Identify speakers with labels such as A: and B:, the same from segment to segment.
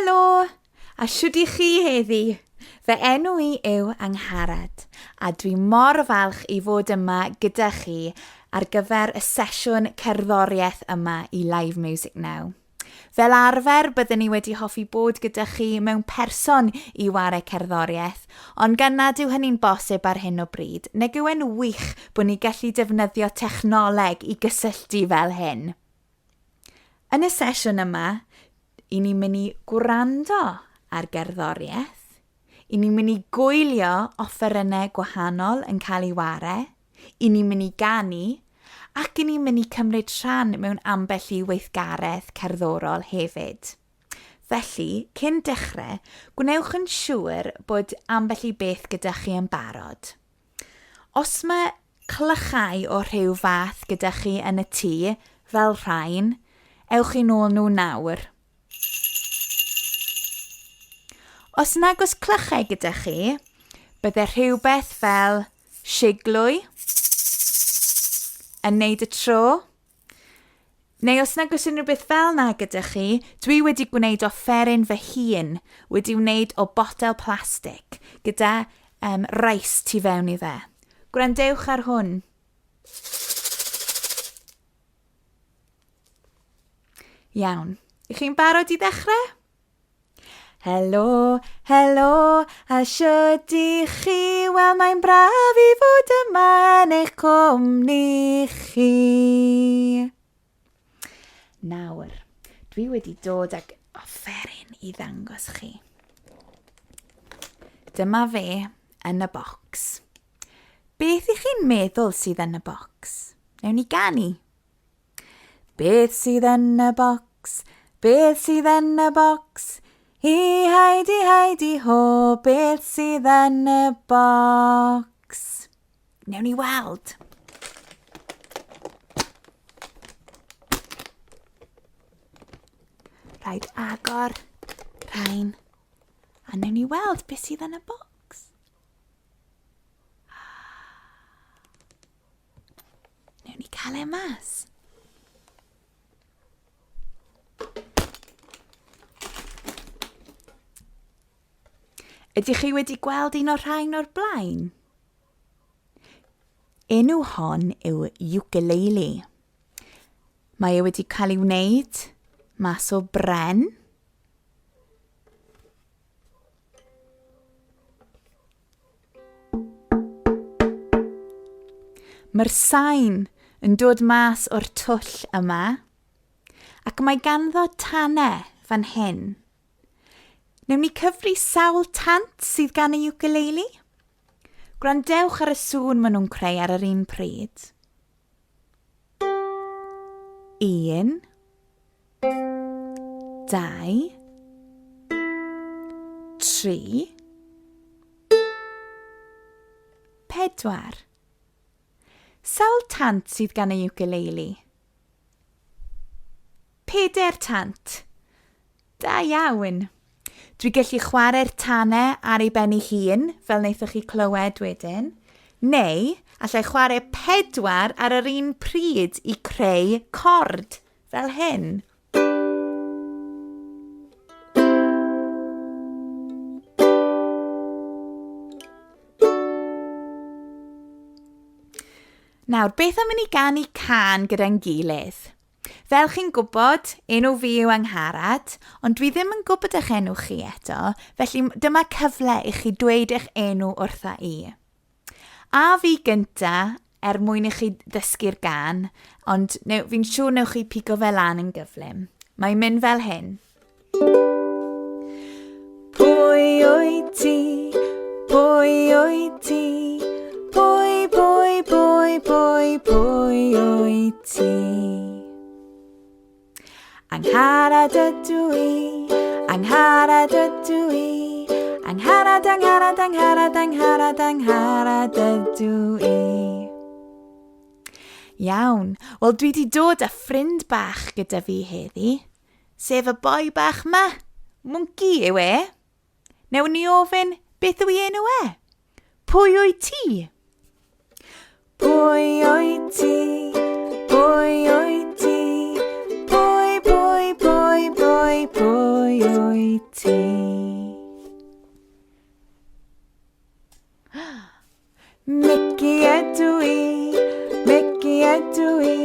A: Helo, a shwd I chi heddi? Fy enw I yw Angharad, a dwi mor falch I fod yma gyda chi ar gyfer y sesiwn cerddoriaeth yma I Live Music Now. Fel arfer, byddwn ni wedi hoffi bod gyda chi mewn person I ware cerddoriaeth, ond gan nad yw hynny'n bosib ar hyn o bryd, nag yw e'n wych bod ni gallu defnyddio technoleg I gysylltu fel hyn. Yn y sesiwn yma, I ni'n mynd I gwrando ar gerddoriaeth, I ni'n mynd I gwylio offerynnau gwahanol yn cael ei ware, I ni'n mynd I ganu, ac I ni'n mynd I cymryd rhan mewn ambell I weithgaredd cerddorol hefyd. Felly, cyn dechrau, gwnewch yn siŵr bod ambell I beth gyda chi yn barod. Os mae clychau o rhyw fath gyda chi yn y tŷ, fel rhain, ewch I nôl nhw nawr. Os nag oes clychau gyda chi, bydde rhywbeth fel siglwy yn neud y tro. Neu os nag oes unrhyw beth fel na gyda chi, dwi wedi gwneud offeryn fy hun wedi wneud o botel plastig gyda reis tu fewn I fe. Gwrandewch ar hwn. Iawn. Ych chi'n barod I ddechrau? Helo, helo, a shwd I chi? Wel, mae'n braf I fod yma yn eich cwmni chi. Nawr, dwi wedi dod ag offeryn I ddangos chi. Dyma fe yn y bocs. Beth I chi'n meddwl sydd yn y bocs? Newn ni ganu. Beth sydd yn y bocs? Beth sydd yn y bocs? Hi haidi ho, beth sydd yn y bocs? Newn ni weld. Rhaid agor rhain. A newn ni weld beth sydd yn y bocs. Newn ni cael e mas. Ydych chi wedi gweld un o'r rhain o'r blaen? Enw hon yw ukulele. Mae e wedi cael ei wneud mas o bren. Mae'r sain yn dod mas o'r twll yma, ac mae ganddo tanau fan hyn. Newn ni cyfri sawl tant sydd gan y ukulele? Gwrandewch ar y sŵn maen nhw'n creu ar yr un pryd. 1, 2, 3, 4. Sawl tant sydd gan y ukulele? 4 tant. Da iawn. Dwi gallu chwarae'r tanau ar ei ben ei hun, fel wnaethoch chi clywed wedyn, neu allai chwarae 4 ar yr un pryd I creu cord, fel hyn. Nawr, beth am I ni ganu can gyda'n gilydd? Fel chi'n gwybod, enw fi yw Angharad, ond dwi ddim yn gwybod eich enw chi eto, felly dyma cyfle I chi dweud eich enw wrtha I. A fi gynta, mwyn I chi ddysgu'r gan, ond fi'n siŵr newch chi pigo fe lan yn gyflym. Mae'n mynd fel hyn. Pwy wyt ti? Pwy wyt ti? Pwy, pwy, pwy, pwy, pwy wyt ti? Angharad ydw I, Angharad ydw I, Angharad, Angharad, Angharad, Angharad, Angharad ydw I. Iawn, wel dwi wedi dod â ffrind bach gyda fi heddi, sef y boi bach ma, Mwnci yw e. Newn ni ofyn beth yw I enw e? Pwy wyt ti? Pwy wyt ti? Pwy wyt ti? Pwy, pwy, pwy, pwy, pwy wyt wyt ti? Mici ydw i, Mici ydw i,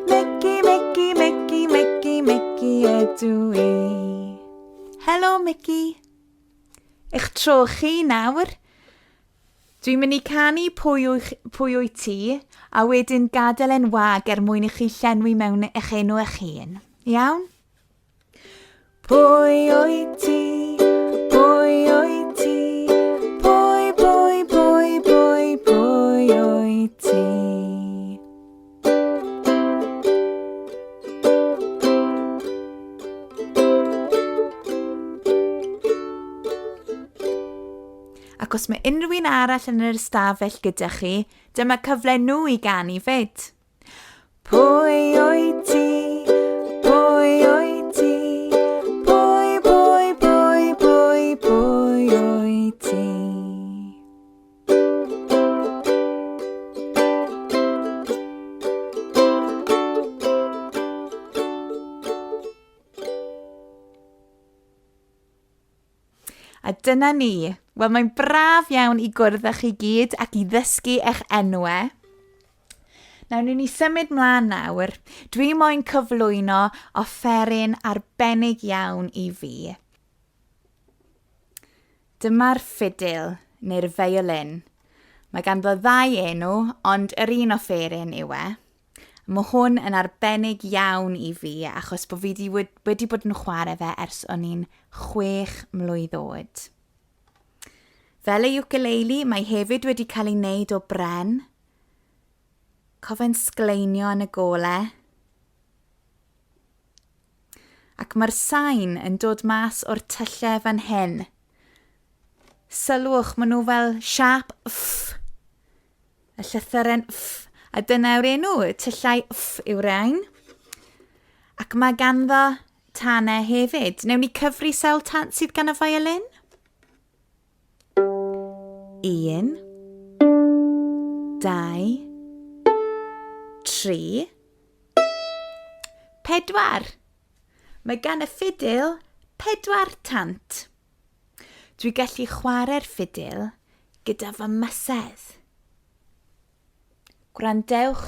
A: Mici, Mici, Mici, Mici, Mici ydw i. Helo, Mici. Eich tro chi nawr. Dwi'n mynd i canu pwy wyt ti, a wedyn gadael yn wag mwyn i chi llenwi mewn eich enw eich hun. Iawn? Pwy wyt ti, pwy wyt ti, pwy, pwy, pwy, pwy, pwy wyt ti? Ac os mae unrhyw un arall yn yr ystafell gyda chi, dyma cyfle nhw i ganu fyd. Pwy wyt ti, pwy wyt ti, pwy, pwy, pwy, pwy, pwy wyt ti? A dyna ni. Wel, mae'n braf iawn i gwrdd â chi gyd ac i ddysgu eich enwau. Nawr, ni symud mlaen nawr. Dwi moyn cyflwyno offeryn arbennig iawn i fi. Dyma'r ffidil neu'r violin. Mae ganddo 2 enw, ond yr un offeryn yw e. Mae hwn yn arbennig iawn i fi achos bod fi wedi bod yn chwarae fe ers o'n i'n 6 mlwydd oed. Fel y ukulele, mae hefyd wedi cael ei wneud o bren. Cofyn sgleinio yn y golau. Ac mae'r sain yn dod mas o'r tyllau fan hyn. Sylwch, maen nhw fel siap ff. Y llythyren ff. A dyna'r enw, tyllau ff yw'r ein. Ac mae ganddo tanau hefyd. Newn ni cyfri sawl tan sydd gan y violin? 1, 2, 3, 4. Mae gan y ffidil 4 tant. Dwi gallu chwarae'r ffidil gyda fy mysedd. Gwrandewch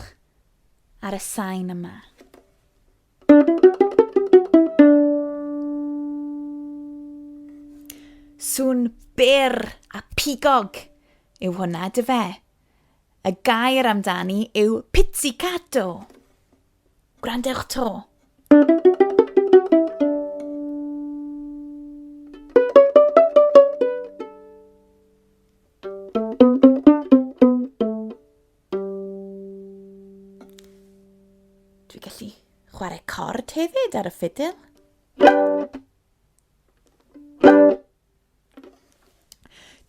A: ar y sain yma. Sŵn byr a pigog yw hwnna, dy fe. Y gair amdani yw pizzicato. Gwrandewch to. Dwi gallu chwarae cord hefyd ar y ffidil.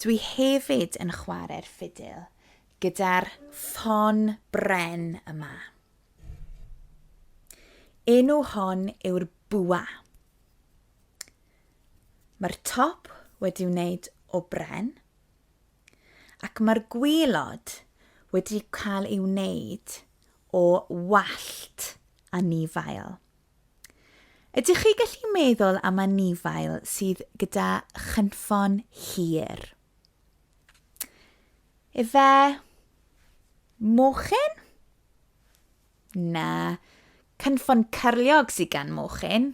A: Dwi hefyd yn chwarae'r ffidil gyda'r ffon bren yma. Enw hon yw'r bwa. Mae'r top wedi wneud o bren ac mae'r gwylod wedi cael ei wneud o wallt anifail. Ydych chi gallu meddwl am anifail sydd gyda chynffon hir? Efe mochyn? Na, cynffon cyrliog sydd gan mochyn.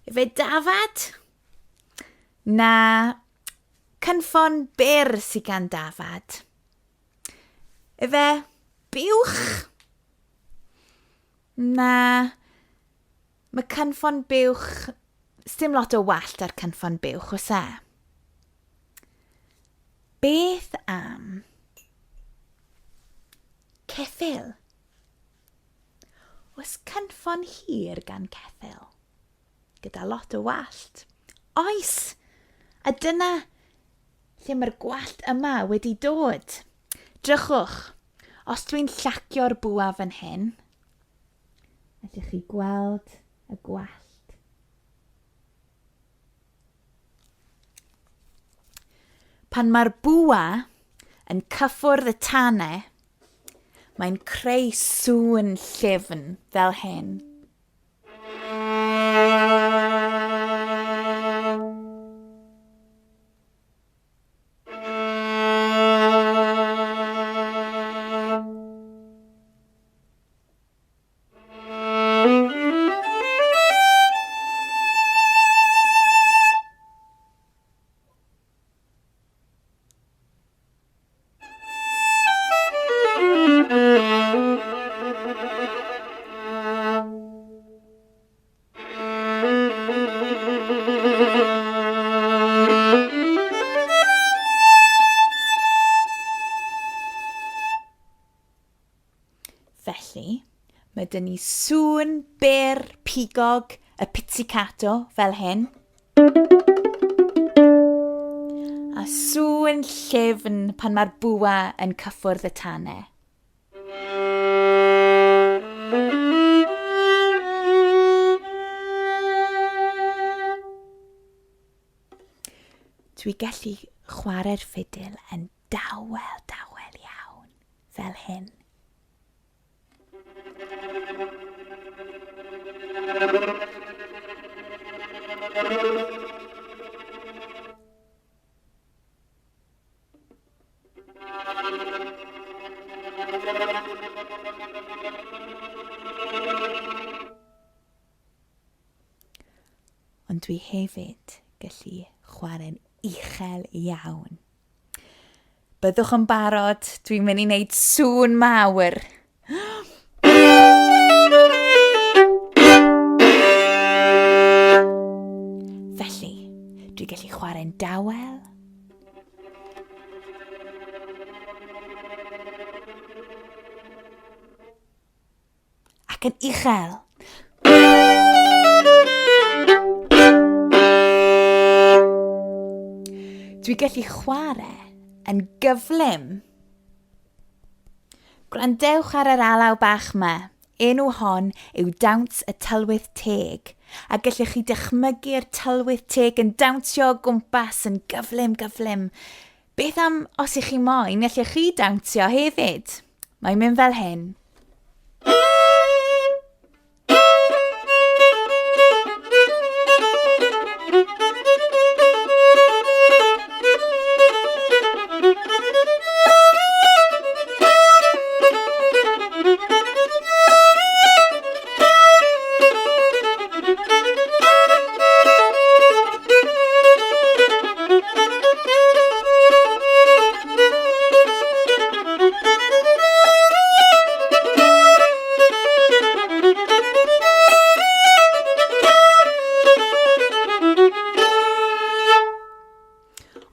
A: Efe dafad? Na, cynffon byr sydd gan dafad. Efe buwch? Na, mae cynffon buwch, sdim lot o wallt ar cynffon buwch, oes e? Beth am ceffyl? Oes cynffon hir gan ceffyl? Gyda lot o wallt. Oes! A dyna lle mae'r gwallt yma wedi dod. Drychwch, os dwi'n llacio'r bwa fan hyn, ydych chi gweld y gwallt. Pan mae'r bwa yn cyffwrdd y tanau, mae'n creu sŵn llyfn fel hyn. mae dyn ni sŵn, byr, pigog, y pizzicato fel hyn. A sŵn llyfn pan mae'r bwa yn cyffwrdd y tanau. Dwi gallu chwarae'r ffidil yn dawel iawn, fel hyn. Ond dwi hefyd gallu chwarae'n uchel iawn. Byddwch yn barod, dwi'n mynd i wneud sŵn mawr. Felly, dwi'n gallu chwarae'n dawel. Ac yn uchel. Dwi gallu chwarae yn gyflym. Gwrandewch ar yr alaw bach yma. Enw hon yw dawns y tylwyth teg. A gallwch chi dychmygu'r tylwyth teg yn dawnsio o gwmpas yn gyflym. Beth am os ych chi moyn, allwch chi dawnsio hefyd? Mae'n mynd fel hyn.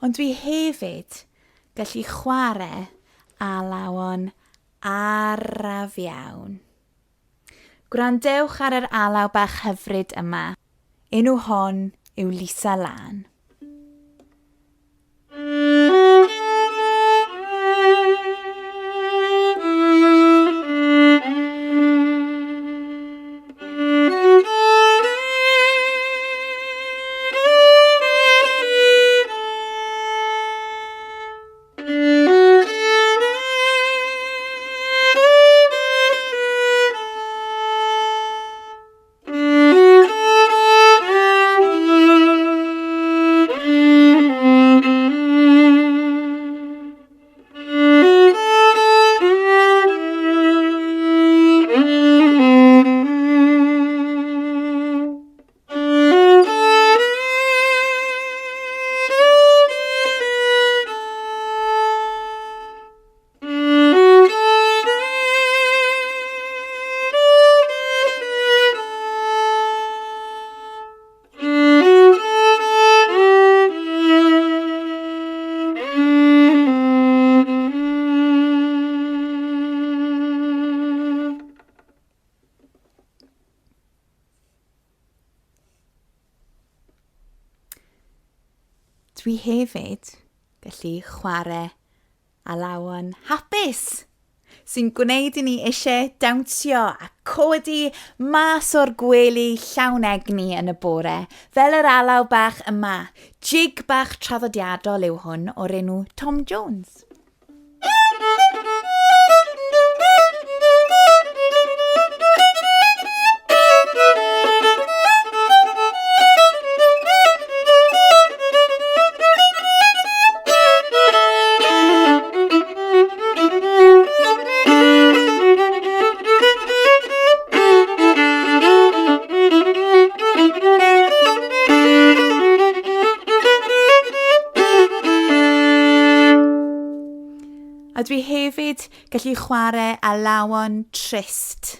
A: Ond dwi hefyd gallu chwarae alawon araf iawn. Gwrandewch ar yr alaw bach hyfryd yma. Enw hon yw Lisa Lan. Dwi hefyd gallu chwarae alawon hapus sy'n gwneud i ni eisiau dawnsio a codi mas o'r gwely llawn egni yn y bore, fel yr alaw bach yma. Jig bach traddodiadol yw hwn o'r enw Tom Jones. A dwi hefyd gallu chwarae alawon trist.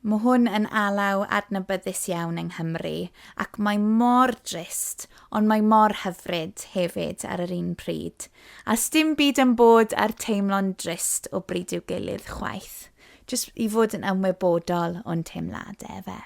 A: Mae hwn yn alaw adnabyddus iawn yng Nghymru ac mae mor drist, ond mae mor hyfryd hefyd ar yr un pryd. A sdim byd yn bod ar teimlo'n drist o bryd i'w gilydd chwaith. jyst i fod yn ymwybodol o'n teimladau fe.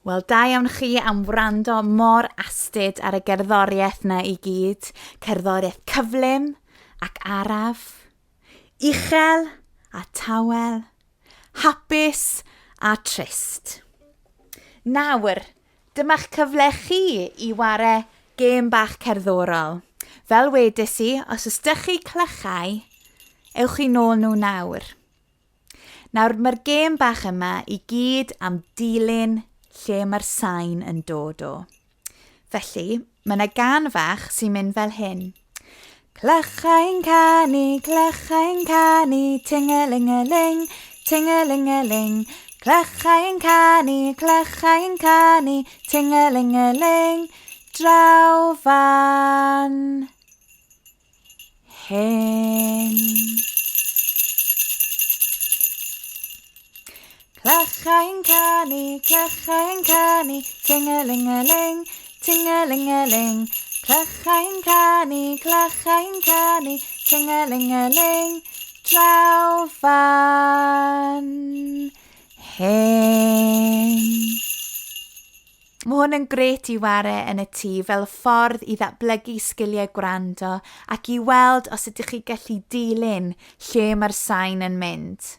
A: Wel, da iawn chi am wrando mor astyd ar y gerddoriaeth na i gyd. Cerddoriaeth cyflym ac araf, uchel a tawel, hapus a trist. Nawr, dyma'ch cyfle chi i ware gêm bach cerddorol. Fel wedys i, os ysdych chi Clychau, ewch chi nôl nhw nawr. Nawr, mae'r gêm bach yma i gyd am dilyn lle mae'r sain yn dod o. Felly, mae yna gan fach sy'n mynd fel hyn. Clychau'n canu, ting-a-ling-a-ling, ting-a-ling-a-ling. Clychau'n canu, ting-a-ling-a-ling. Draw fan hyn. Clychau'n canu, ting-a-ling-a-ling, ting-a-ling-a-ling. Clychau'n canu, ting-a-ling-a-ling. Draw fan hyn. Mae hwn yn gret i ware yn y tŷ fel ffordd i ddatblygu sgiliau gwrando ac i weld os ydych chi gallu dilyn lle mae'r sain yn mynd.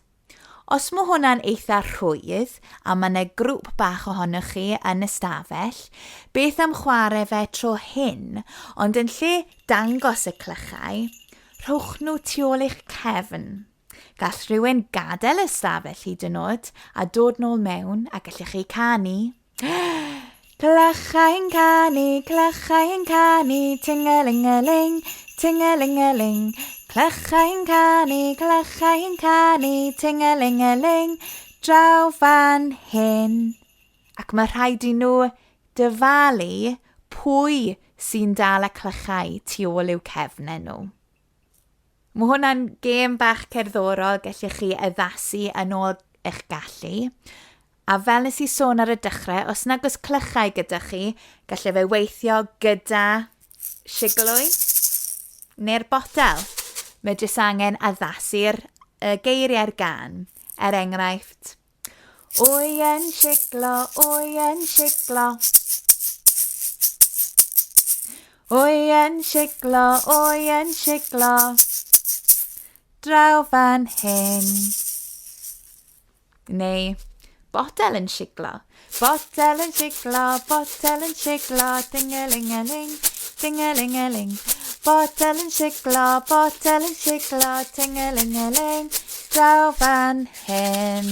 A: Os mae hwnna'n eitha rhwydd a mae yna grŵp bach ohonoch chi yn y stafell, beth am chwarae fe tro hyn, ond yn lle dangos y clychau, rhowch nhw tu ôl eich cefn. Gall rhywun gadael y stafell hyd yn oed a dod nôl mewn a gallech chi canu. Clychau'n canu, ting-a-ling-a-ling, ting-a-ling-a-ling. Clychau'n canu, ting-a-ling-a-ling. Draw fan hyn. Ac mae rhaid i nhw dyfalu pwy sy'n dal y clychau tu ôl i'w cefnau nhw. Mae hwnna'n gêm bach cerddorol gallech chi addasu yn ôl eich gallu. A fel nes i sôn ar y dechrau, os nag oes clychau gyda chi, gallai fe weithio gyda siglwy neu'r botel. Mae jyst angen addasu'r geiriau'r gan. Enghraifft. Wy yn siglo, wy yn siglo. Wy yn siglo, wy yn siglo. Draw fan hyn. Neu botel yn siglo. Botel yn siglo, botel yn siglo. Ting-a-ling-a-ling, ting-a-ling-a-ling. Botel yn siglo, ting-a-ling-a-ling. Draw fan hyn.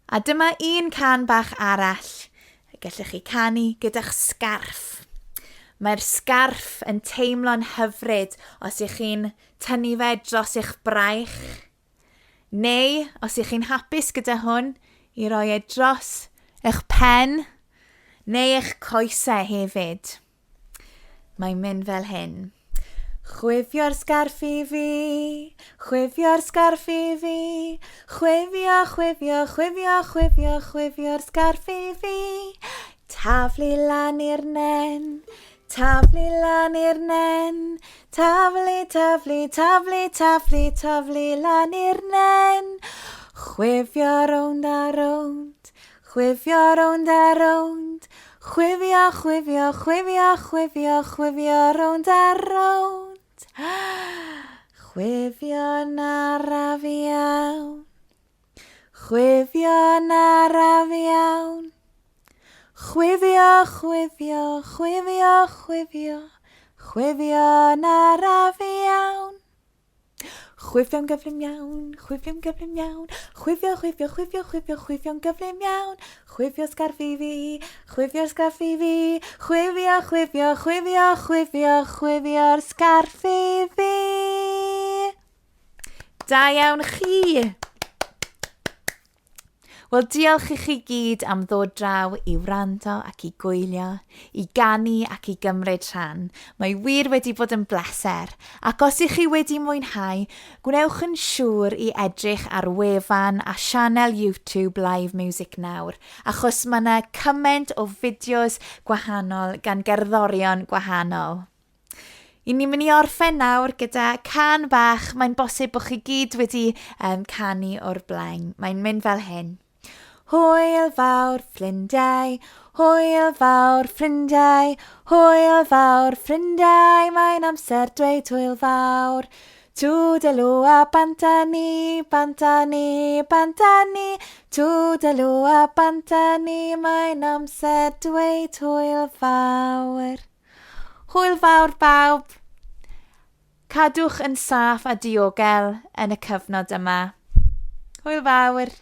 A: A dyma un can bach arall. Gallech chi canu gyda'ch sgarff. Mae'r sgarff yn teimlo'n hyfryd os ych chi'n tynnu fe dros eich braich. Neu, os ych chi'n hapus gyda hwn, i roi e dros eich pen, neu eich coesau hefyd. Mae'n mynd fel hyn. Chwifio'r sgarff i fi, chwifio'r sgarff i fi, chwifio, chwifio, chwifio, chwifio, chwifio'r sgarff i fi. Taflu lan i'r nen, taflu lan i'r nen, taflu, taflu, taflu, taflu, taflu lan i'r nen. Chwifio rownd a rownd, chwifio rownd a rownd, chwifio, chwifio, chwifio, chwifio, chwifio rownd a rownd. Chwifio'n araf iawn, chwifio'n araf iawn, chwifio, chwifio, chwifio, chwifio, chwifio'n araf iawn. Chwifio'n gyflym iawn, chwifio'n gyflym iawn, chwifio, chwifio, chwifio, chwifio, chwifio'n gyflym iawn. Chwifio'r sgarff i fi, chwifio'r sgarff i fi, chwifio, chwifio, chwifio, chwifio, chwifio'r sgarff i fi. Da iawn chi! Wel, diolch i chi gyd am ddod draw i wrando ac i gwylio, i ganu ac i gymryd rhan. Mae wir wedi bod yn bleser, ac os ych chi wedi mwynhau, gwnewch yn siŵr i edrych ar wefan a sianel YouTube Live Music nawr, achos mae yna cymaint o fideos gwahanol gan gerddorion gwahanol. I ni'n mynd i orffen nawr gyda can bach. Mae'n bosib bod chi gyd wedi canu o'r blaen. Mae'n mynd fel hyn. Hwyl fawr Ffrindiau, hwyl fawr Ffrindiau, hwyl fawr Ffrindiau, mae'n amser dweud hwyl fawr. Tŵdelw a bantani, bantani, bantani, tŵdelw a bantani, mae'n amser dweud hwyl fawr. Hwyl fawr bawb. Cadwch yn saff a diogel yn y cyfnod yma. Hwyl fawr.